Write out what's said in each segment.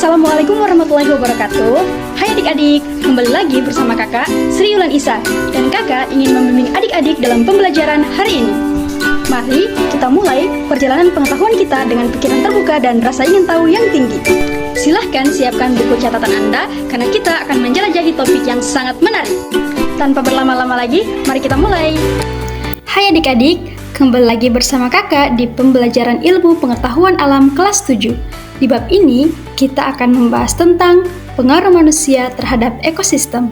Assalamualaikum warahmatullahi wabarakatuh. Hai adik-adik, kembali lagi bersama kakak Sri Yulan Isa. Dan kakak ingin membimbing adik-adik dalam pembelajaran hari ini. Mari kita mulai perjalanan pengetahuan kita dengan pikiran terbuka dan rasa ingin tahu yang tinggi. Silahkan siapkan buku catatan Anda, karena kita akan menjelajahi topik yang sangat menarik. Tanpa berlama-lama lagi, mari kita mulai. Hai adik-adik, kembali lagi bersama kakak di pembelajaran ilmu pengetahuan alam kelas 7. Di bab ini, kita akan membahas tentang pengaruh manusia terhadap ekosistem.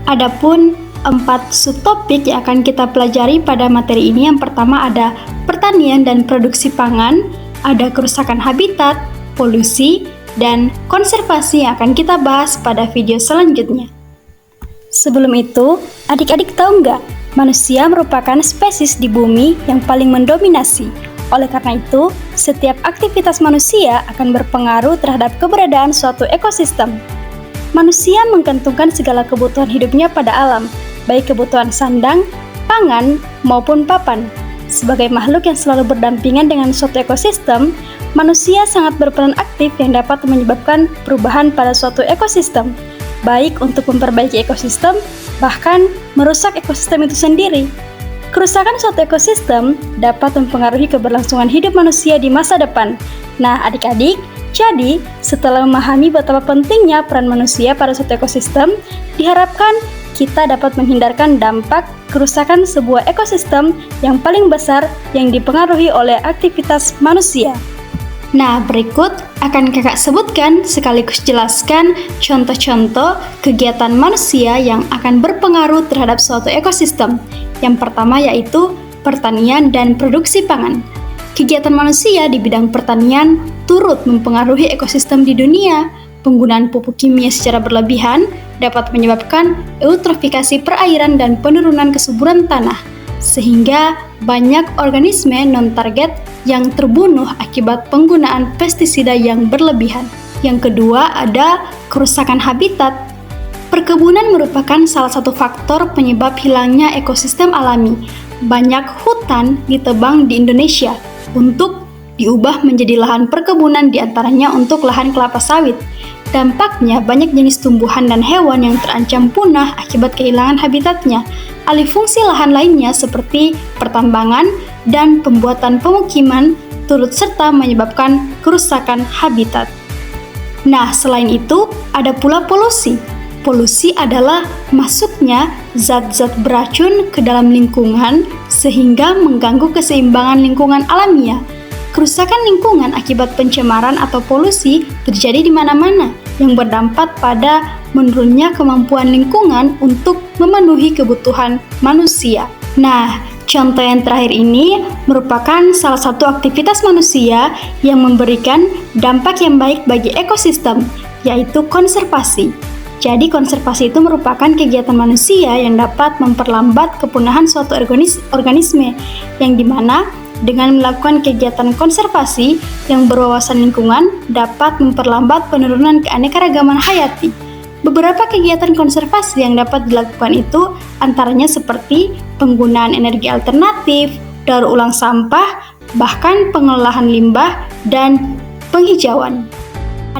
Adapun 4 subtopik yang akan kita pelajari pada materi ini, yang pertama ada pertanian dan produksi pangan, ada kerusakan habitat, polusi, dan konservasi yang akan kita bahas pada video selanjutnya. Sebelum itu, adik-adik tahu nggak, manusia merupakan spesies di bumi yang paling mendominasi. Oleh karena itu, setiap aktivitas manusia akan berpengaruh terhadap keberadaan suatu ekosistem. Manusia menggantungkan segala kebutuhan hidupnya pada alam, baik kebutuhan sandang, pangan, maupun papan. Sebagai makhluk yang selalu berdampingan dengan suatu ekosistem, manusia sangat berperan aktif yang dapat menyebabkan perubahan pada suatu ekosistem, baik untuk memperbaiki ekosistem, bahkan merusak ekosistem itu sendiri. Kerusakan suatu ekosistem dapat mempengaruhi keberlangsungan hidup manusia di masa depan. Nah, adik-adik, jadi setelah memahami betapa pentingnya peran manusia pada suatu ekosistem, diharapkan kita dapat menghindarkan dampak kerusakan sebuah ekosistem yang paling besar yang dipengaruhi oleh aktivitas manusia. Nah, berikut akan kakak sebutkan sekaligus jelaskan contoh-contoh kegiatan manusia yang akan berpengaruh terhadap suatu ekosistem. Yang pertama yaitu pertanian dan produksi pangan. Kegiatan manusia di bidang pertanian turut mempengaruhi ekosistem di dunia. Penggunaan pupuk kimia secara berlebihan dapat menyebabkan eutrofikasi perairan dan penurunan kesuburan tanah, sehingga banyak organisme non-target yang terbunuh akibat penggunaan pestisida yang berlebihan. Yang kedua ada kerusakan habitat. Perkebunan merupakan salah satu faktor penyebab hilangnya ekosistem alami. Banyak hutan ditebang di Indonesia untuk diubah menjadi lahan perkebunan, diantaranya untuk lahan kelapa sawit. Dampaknya banyak jenis tumbuhan dan hewan yang terancam punah akibat kehilangan habitatnya. Alih fungsi lahan lainnya seperti pertambangan dan pembuatan pemukiman turut serta menyebabkan kerusakan habitat. Nah, selain itu ada pula polusi. Polusi adalah masuknya zat-zat beracun ke dalam lingkungan sehingga mengganggu keseimbangan lingkungan alamiah. Kerusakan lingkungan akibat pencemaran atau polusi terjadi di mana-mana yang berdampak pada menurunnya kemampuan lingkungan untuk memenuhi kebutuhan manusia. Nah, contoh yang terakhir ini merupakan salah satu aktivitas manusia yang memberikan dampak yang baik bagi ekosistem, yaitu konservasi. Jadi konservasi itu merupakan kegiatan manusia yang dapat memperlambat kepunahan suatu organisme, yang dimana dengan melakukan kegiatan konservasi yang berwawasan lingkungan dapat memperlambat penurunan keanekaragaman hayati. Beberapa kegiatan konservasi yang dapat dilakukan itu antaranya seperti penggunaan energi alternatif, daur ulang sampah, bahkan pengelolaan limbah dan penghijauan.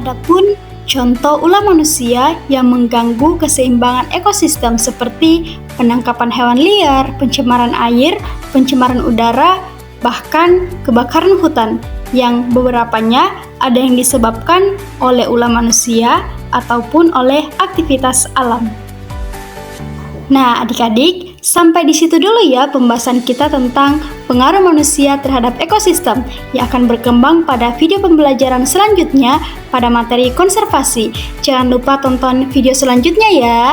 Adapun contoh ulah manusia yang mengganggu keseimbangan ekosistem seperti penangkapan hewan liar, pencemaran air, pencemaran udara, bahkan kebakaran hutan, yang beberapanya ada yang disebabkan oleh ulah manusia ataupun oleh aktivitas alam. Nah, adik-adik, sampai di situ dulu ya pembahasan kita tentang pengaruh manusia terhadap ekosistem yang akan berkembang pada video pembelajaran selanjutnya pada materi konservasi. Jangan lupa tonton video selanjutnya ya.